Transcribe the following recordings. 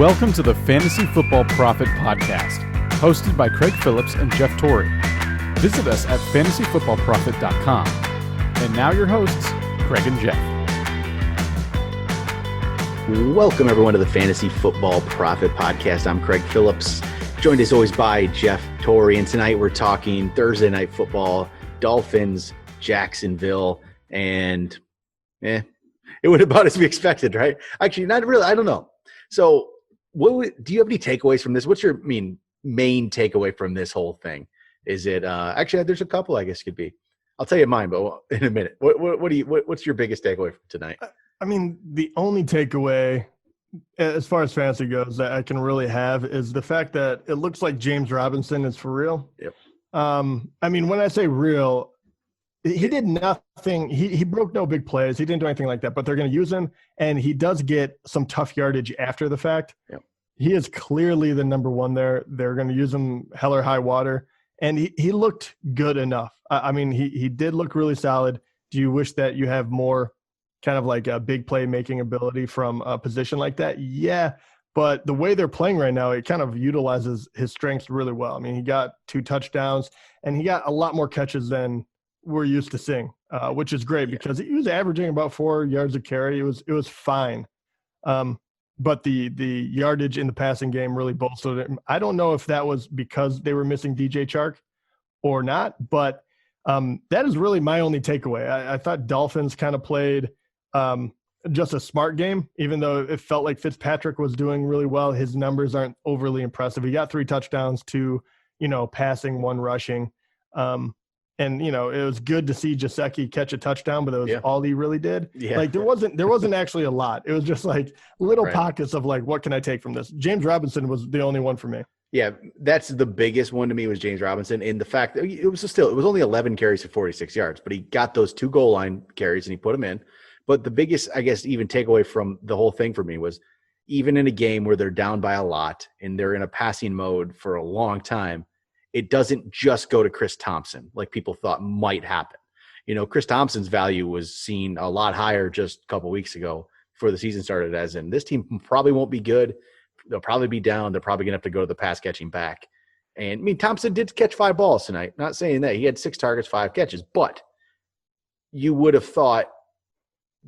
Welcome to the Fantasy Football Profit Podcast, hosted by Craig Phillips and Jeff Torrey. Visit us at fantasyfootballprofit.com. And now your hosts, Craig and Jeff. Welcome, everyone, to the Fantasy Football Profit Podcast. I'm Craig Phillips, joined as always by Jeff Torrey. And tonight we're talking Thursday Night Football, Dolphins, Jacksonville, and it went about as we expected, right? Actually, not really. I don't know. So do you have any takeaways from this? What's your main takeaway from this whole thing? Is it actually, there's a couple, I guess, could be. I'll tell you mine, but in a minute. What's your biggest takeaway from tonight? I mean, the only takeaway as far as fantasy goes that I can really have is the fact that it looks like James Robinson is for real. Yep. I mean, when I say real, he did nothing. He broke no big plays. He didn't do anything like that, but they're going to use him, and he does get some tough yardage after the fact. Yep. He is clearly the number one there. They're going to use him hell or high water, and he looked good enough. I mean, he did look really solid. Do you wish that you have more kind of like a big play making ability from a position like that? Yeah, but the way they're playing right now, it kind of utilizes his strengths really well. I mean, he got 2 touchdowns, and he got a lot more catches than we're used to seeing, which is great because he was averaging about 4 yards a carry. It was fine. But the yardage in the passing game really bolstered it. I don't know if that was because they were missing DJ Chark or not, but that is really my only takeaway. I thought Dolphins kind of played just a smart game, even though it felt like Fitzpatrick was doing really well. His numbers aren't overly impressive. He got 3 touchdowns, 2, passing, 1 rushing. And, it was good to see Gesicki catch a touchdown, but that was all he really did. Yeah. Like there wasn't actually a lot. It was just like little pockets of like, what can I take from this? James Robinson was the only one for me. Yeah, that's the biggest one to me was James Robinson. And the fact that it was only 11 carries for 46 yards, but he got those 2 goal line carries and he put them in. But the biggest, I guess, even takeaway from the whole thing for me was even in a game where they're down by a lot and they're in a passing mode for a long time, it doesn't just go to Chris Thompson like people thought might happen. Chris Thompson's value was seen a lot higher just a couple weeks ago before the season started, as in this team probably won't be good. They'll probably be down. They're probably going to have to go to the pass catching back. And I mean, Thompson did catch 5 balls tonight. Not saying that he had 6 targets, 5 catches, but you would have thought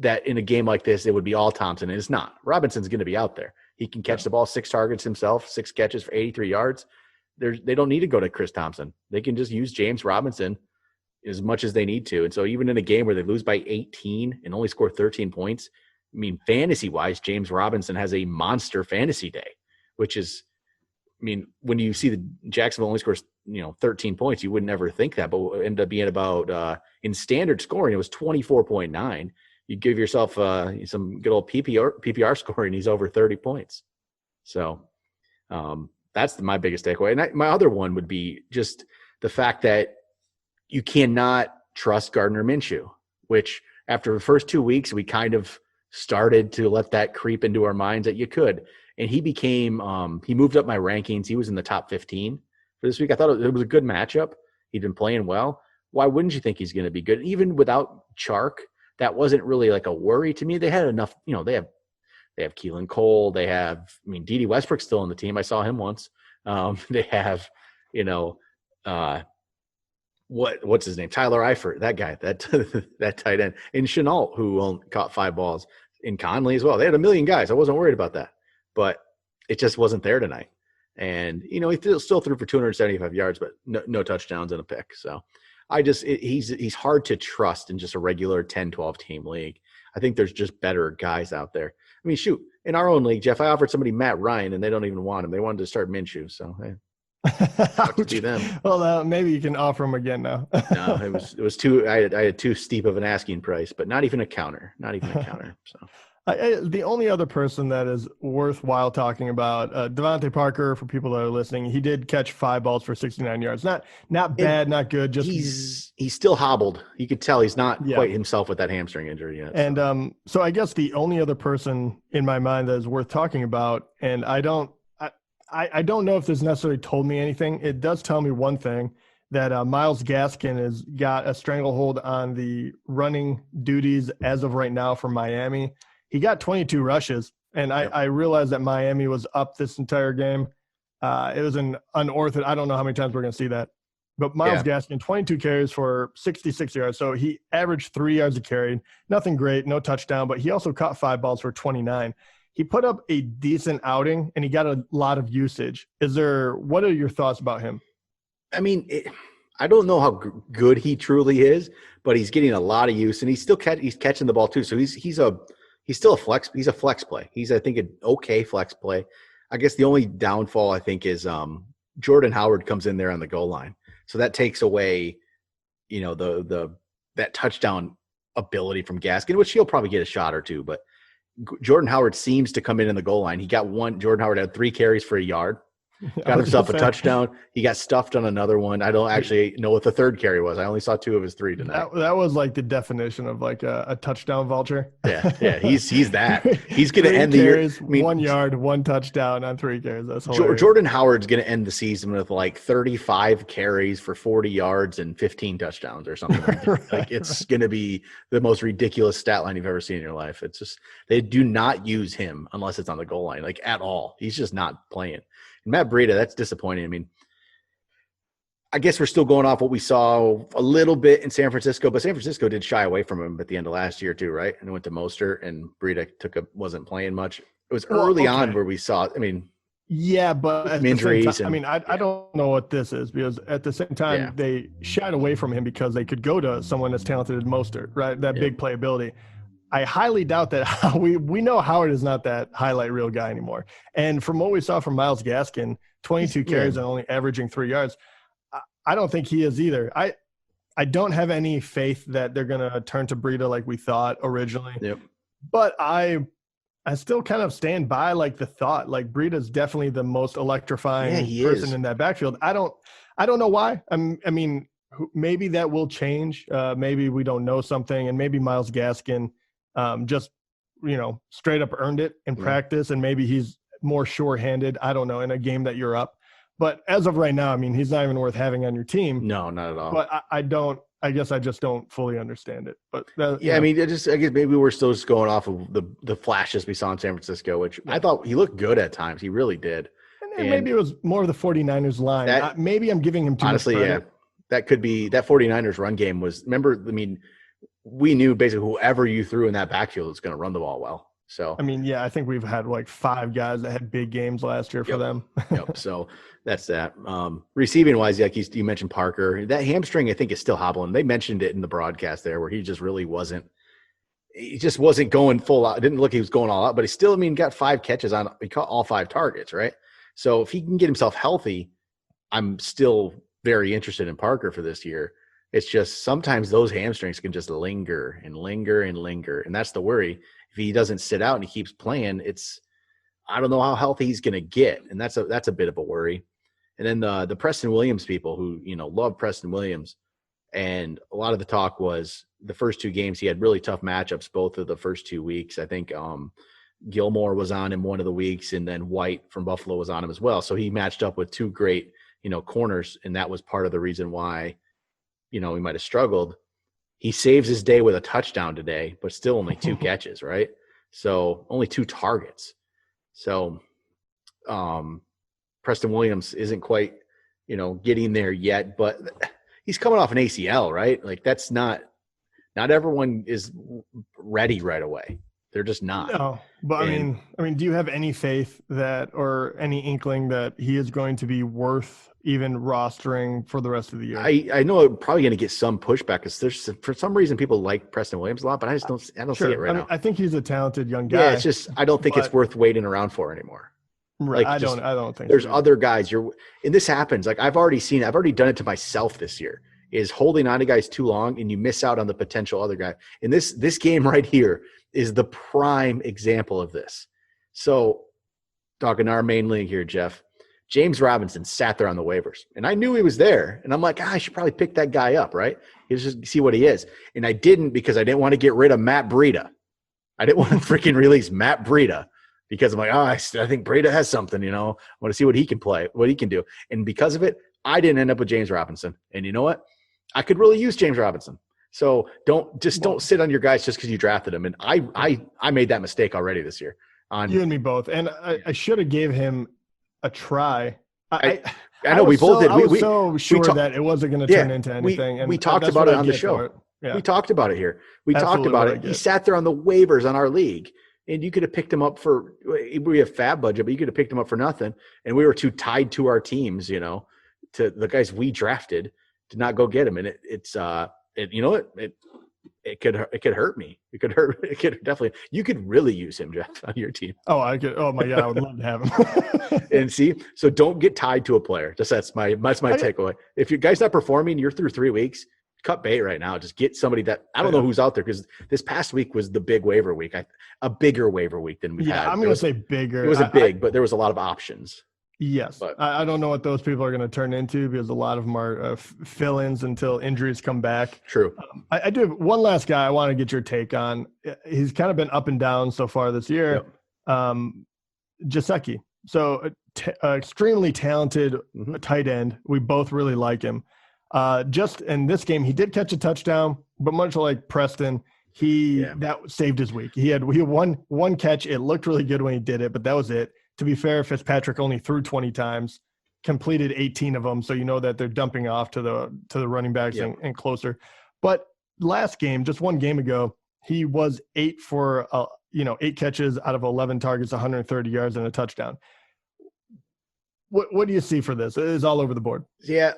that in a game like this, it would be all Thompson, and it's not. Robinson's going to be out there. He can catch the ball, 6 targets himself, 6 catches for 83 yards. They don't need to go to Chris Thompson. They can just use James Robinson as much as they need to. And so even in a game where they lose by 18 and only score 13 points, I mean, fantasy-wise, James Robinson has a monster fantasy day, which is, I mean, when you see the Jacksonville only scores, 13 points, you would never think that, but it ended up being about, in standard scoring, it was 24.9. You give yourself some good old PPR scoring, he's over 30 points. So, that's my biggest takeaway. And my other one would be just the fact that you cannot trust Gardner Minshew, which after the first 2 weeks, we kind of started to let that creep into our minds that you could. And he became he moved up my rankings. He was in the top 15 for this week. I thought it was a good matchup. He'd been playing well. Why wouldn't you think he's going to be good? Even without Chark, that wasn't really like a worry to me. They had enough, they have Keelan Cole. They have, D.D. Westbrook's still on the team. I saw him once. They have, what's his name? Tyler Eifert, that guy, that tight end. And Chenault, who caught 5 balls. In Conley as well. They had a million guys. I wasn't worried about that. But it just wasn't there tonight. And, he still threw for 275 yards, but no touchdowns and a pick. So he's hard to trust in just a regular 10, 12 team league. I think there's just better guys out there. I mean, shoot, in our own league, Jeff, I offered somebody Matt Ryan, and they don't even want him. They wanted to start Minshew, so hey, to see them. Well, maybe you can offer him again now. No, it was too. I had too steep of an asking price, but not even a counter. So. The only other person that is worthwhile talking about, Devontae Parker, for people that are listening, he did catch 5 balls for 69 yards. Not bad, not good. Just he's still hobbled. You could tell he's not quite himself with that hamstring injury yet. And so I guess the only other person in my mind that is worth talking about, and I don't know if this necessarily told me anything. It does tell me one thing, that Myles Gaskin has got a stranglehold on the running duties as of right now for Miami. He got 22 rushes And I realized that Miami was up this entire game. It was an unorthodox. I don't know how many times we're going to see that. But Myles Gaskin, 22 carries for 66 yards. So he averaged 3 yards a carry. Nothing great, no touchdown, but he also caught 5 balls for 29. He put up a decent outing, and he got a lot of usage. What are your thoughts about him? I mean, I don't know how good he truly is, but he's getting a lot of use, and he's catching the ball too. So he's still a flex. He's a flex play. He's, I think, an okay flex play. I guess the only downfall, I think, is Jordan Howard comes in there on the goal line. So that takes away, that touchdown ability from Gaskin, which he'll probably get a shot or two. But Jordan Howard seems to come in the goal line. He got one. Jordan Howard had 3 carries for a yard. Got himself a touchdown. He got stuffed on another one. I don't actually know what the third carry was. I only saw 2 of his 3 tonight. That was like the definition of like a touchdown vulture. Yeah. He's that. He's going to end the year. 1 yard, 1 touchdown on 3 carries. That's hilarious. Jordan Howard's going to end the season with like 35 carries for 40 yards and 15 touchdowns or something like that. Right. Like it's going to be the most ridiculous stat line you've ever seen in your life. It's just they do not use him unless it's on the goal line, like at all. He's just not playing. Matt Breida, that's disappointing. I mean, I guess we're still going off what we saw a little bit in San Francisco, but San Francisco did shy away from him at the end of last year too, right? And it went to Mostert, and Breida wasn't playing much. It was early on where we saw, yeah, but at injuries. The same time, I don't know what this is, because at the same time, they shied away from him because they could go to someone as talented as Mostert, right? That big playability. I highly doubt that we know Howard is not that highlight reel guy anymore. And from what we saw from Myles Gaskin, 22 carries and only averaging 3 yards, I don't think he is either. I don't have any faith that they're going to turn to Breida like we thought originally. Yep. But I still kind of stand by like the thought, like Breida is definitely the most electrifying person in that backfield. I don't know why. I mean, maybe that will change. Maybe we don't know something, and maybe Myles Gaskin just, straight up earned it in practice, and maybe he's more sure-handed, I don't know, in a game that you're up. But as of right now, I mean, he's not even worth having on your team. No, not at all. But I guess I just don't fully understand it. But I mean, I guess maybe we're still just going off of the flashes we saw in San Francisco, which I thought he looked good at times. He really did. And maybe it was more of the 49ers line. Maybe I'm giving him too much credit. Yeah. That could be – that 49ers run game was – remember, we knew basically whoever you threw in that backfield was going to run the ball well. So I think we've had like 5 guys that had big games last year for them. Yep. So that's that. Receiving wise, like you mentioned Parker, that hamstring I think is still hobbling. They mentioned it in the broadcast there, where he just really wasn't. He just wasn't going full out. It didn't look like he was going all out, but he still, got 5 catches on. He caught all 5 targets, right? So if he can get himself healthy, I'm still very interested in Parker for this year. It's just sometimes those hamstrings can just linger and linger and linger. And that's the worry. If he doesn't sit out and he keeps playing, I don't know how healthy he's going to get. And that's a bit of a worry. And then the Preston Williams people who, love Preston Williams. And a lot of the talk was the first 2 games, he had really tough matchups, both of the first 2 weeks. I think Gilmore was on him one of the weeks, and then White from Buffalo was on him as well. So he matched up with 2 great, corners. And that was part of the reason why, he might have struggled. He saves his day with a touchdown today, but still only 2 catches, right? So only 2 targets. So Preston Williams isn't quite, getting there yet, but he's coming off an ACL, right? Like that's not everyone is ready right away. They're just not. No, but I mean, do you have any faith that, or any inkling that he is going to be worth even rostering for the rest of the year? I know I'm probably going to get some pushback because there's, for some reason, people like Preston Williams a lot, but I just don't see it right now. I think he's a talented young guy. Yeah, it's just I don't think it's worth waiting around for anymore. Right. I don't think there's other guys and this happens. Like I've already done it to myself this year, is holding on to guys too long and you miss out on the potential other guy. And this game right here is the prime example of this. So talking to our main league here, Jeff, James Robinson sat there on the waivers, and I knew he was there. And I'm like, I should probably pick that guy up, right? Just see what he is. And I didn't, because I didn't want to get rid of Matt Breida. I didn't want to freaking release Matt Breida, because I'm like, I think Breida has something, I want to see what he can play, what he can do. And because of it, I didn't end up with James Robinson. And you know what? I could really use James Robinson. So don't sit on your guys just because you drafted him. And I made that mistake already this year. on you and me both. And I should have gave him a try. I know we both did. I was so sure that it wasn't going to turn into anything. We talked about it on the show. Yeah. We talked about it here. We talked about it. He sat there on the waivers on our league, and you could have picked him up for – we have fab budget, but you could have picked him up for nothing. And we were too tied to our teams, you know, to the guys we drafted to not go get him. And it could hurt me. It could definitely – you could really use him, Jeff, on your team. Oh, I could. Oh, my God. I would love to have him. And see, so don't get tied to a player. That's my takeaway. If your guy's not performing, you're through 3 weeks, cut bait right now. Just get somebody that – I don't know who's out there, because this past week was the big waiver week. A bigger waiver week than we've had. Yeah, I'm going to say bigger. It was but there was a lot of options. Yes. But I don't know what those people are going to turn into, because a lot of them are fill-ins until injuries come back. True. I do have one last guy I want to get your take on. He's kind of been up and down so far this year. Yep. Jasecki. So extremely talented tight end. We both really like him. Just in this game, he did catch a touchdown, but much like Preston, that saved his week. He had one catch. It looked really good when he did it, but that was it. To be fair, Fitzpatrick only threw 20 times, completed 18 of them, so you know that they're dumping off to the running backs and closer. But last game, just one game ago, he was 8 catches out of 11 targets, 130 yards, and a touchdown. What do you see for this? It is all over the board. Yeah,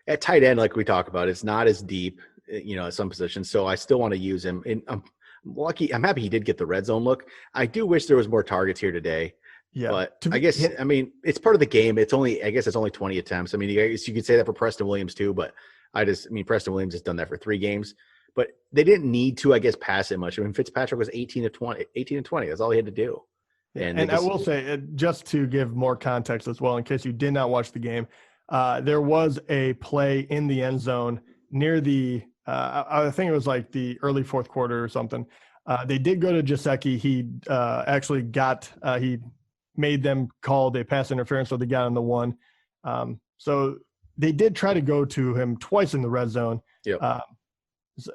at tight end, like we talk about, it's not as deep, at some positions. So I still want to use him. And I'm happy he did get the red zone look. I do wish there was more targets here today. Yeah, but I guess it's part of the game. It's only 20 attempts. I mean, you could say that for Preston Williams too, but Preston Williams has done that for 3 games. But they didn't need to, I guess, pass it much. I mean, Fitzpatrick was 18 to 20. That's all he had to do. And I will say, just to give more context as well, in case you did not watch the game, there was a play in the end zone near the I think it was like the early fourth quarter or something. They did go to Jasecki. He actually he made them call a pass interference, so they got on the one. So they did try to go to him twice in the red zone. Yep.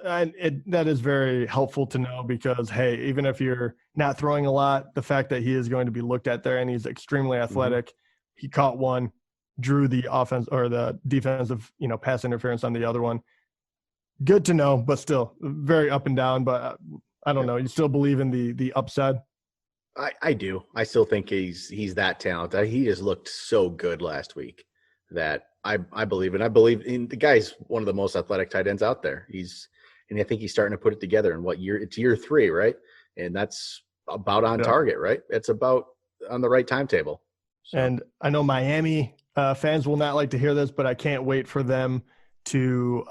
And that is very helpful to know, because, hey, even if you're not throwing a lot, the fact that he is going to be looked at there and he's extremely athletic, he caught one, drew the offense or the defensive, pass interference on the other one. Good to know, but still very up and down. But I don't know. You still believe in the upside? I do. I still think he's that talented. He just looked so good last week that I believe in. I believe in the guy's one of the most athletic tight ends out there. And I think he's starting to put it together in it's year 3, right? And that's about on target, right? It's about on the right timetable. So. And I know Miami fans will not like to hear this, but I can't wait for them to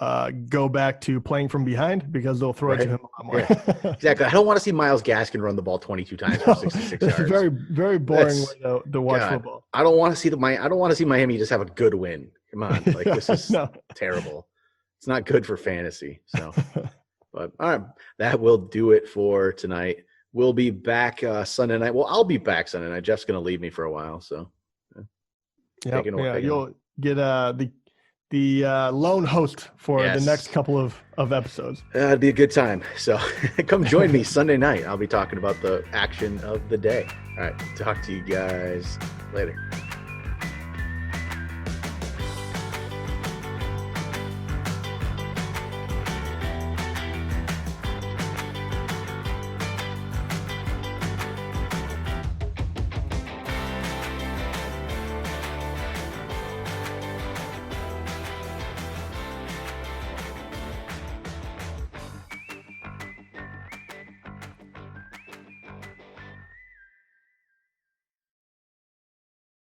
go back to playing from behind, because they'll throw it to him a lot more. Yeah. Exactly. I don't want to see Myles Gaskin run the ball 22 times for 66 yards. It's very, very boring way to watch football. I don't want to see Miami just have a good win. Come on, this is terrible. It's not good for fantasy. So, but all right, that will do it for tonight. We'll be back Sunday night. Well, I'll be back Sunday night. Jeff's going to leave me for a while, so. You'll get the lone host for the next couple of episodes. It'd be a good time. So come join me Sunday night. I'll be talking about the action of the day. All right. Talk to you guys later.